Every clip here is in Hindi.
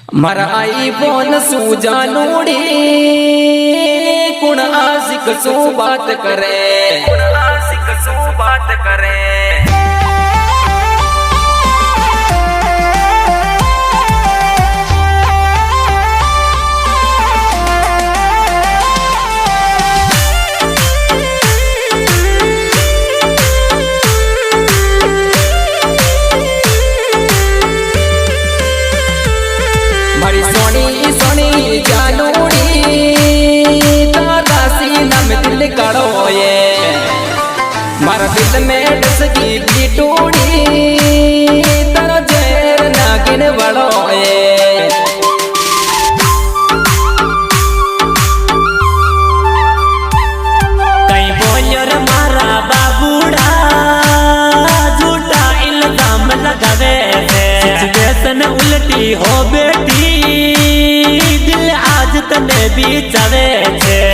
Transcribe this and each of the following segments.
मारा आईफोन सूजा नूड़ी कुण आशिक सो बात करे, कुण आशिक सो बात करे। मारा दिल में डसकी की टूड़ी तारा जहर नागिन बड़ो ये। कहीं बोलियो रे मारा बाबूड़ा झूठा इल्जाम लगावे सिचुएशन उल्टी हो बेटी दिल आज तने भी चवे छे।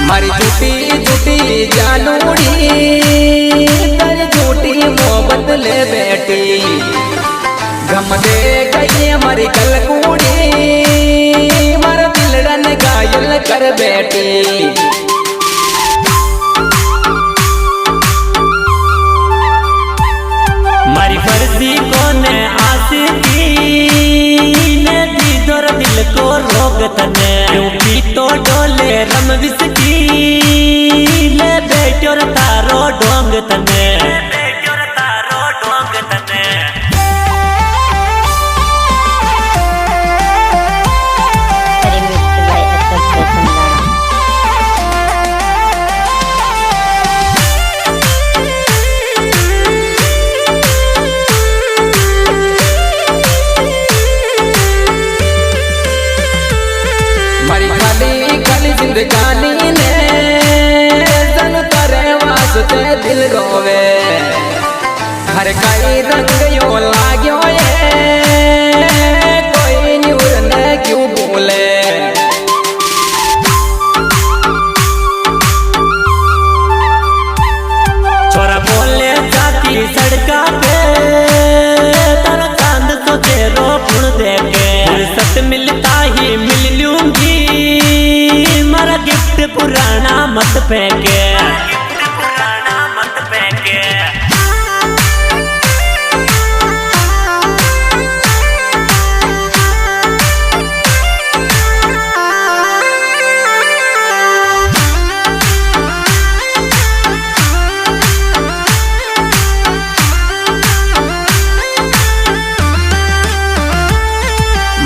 मारी झूठी झूठी जानूड़ी तर झूठी मोहब्बत ले बैठी गम दे गई हमारी कलकूड़ी मारा दिलड़न घायल कर बैठी। मारी फर्जी कोने आशिकी ने दी दर दिल को रोग तने क्योंकि तो डोले रम विस्की ले बेटोर तारो डोंग तने। जिंदगानी ने जन करे वास्ते दिल रोवे हर कई रंग यो लाग्यो ये कोई न्यूर ने क्यों बोले। छोरा बोले जाती सड़का पे तारा चांद तो तेरो फुण देके फुर्सत मिलता ही मिल लूंगी मारा गिफ्ट पुराना मत फेंके।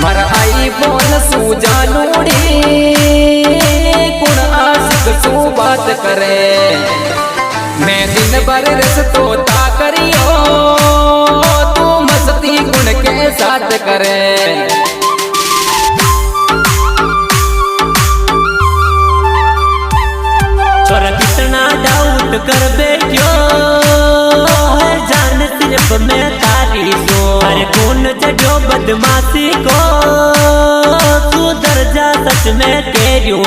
मारा आईफोन सूजा नूड़ी कुण आशिक सो बात करे मैं दिन भर रस्तो ता करियो तू मस्ती गुण के साथ करे। छोरा कितना डाउट कर बैठो है जान सिर्फ मैं तारी सो अरे कौन चढ़ो बदमाशी को तू दर्जा सच में कह रही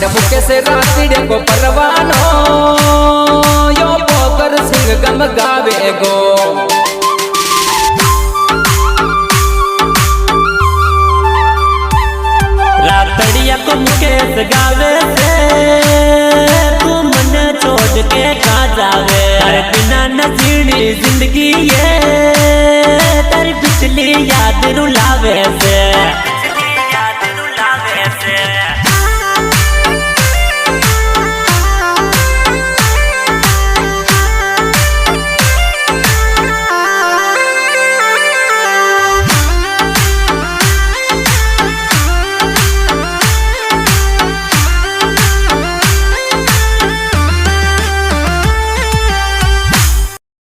तो मुके से रातिड़े को परवानो यो पोकर सिंह गम गावे गो। रातड़िया को मुकेश गावे से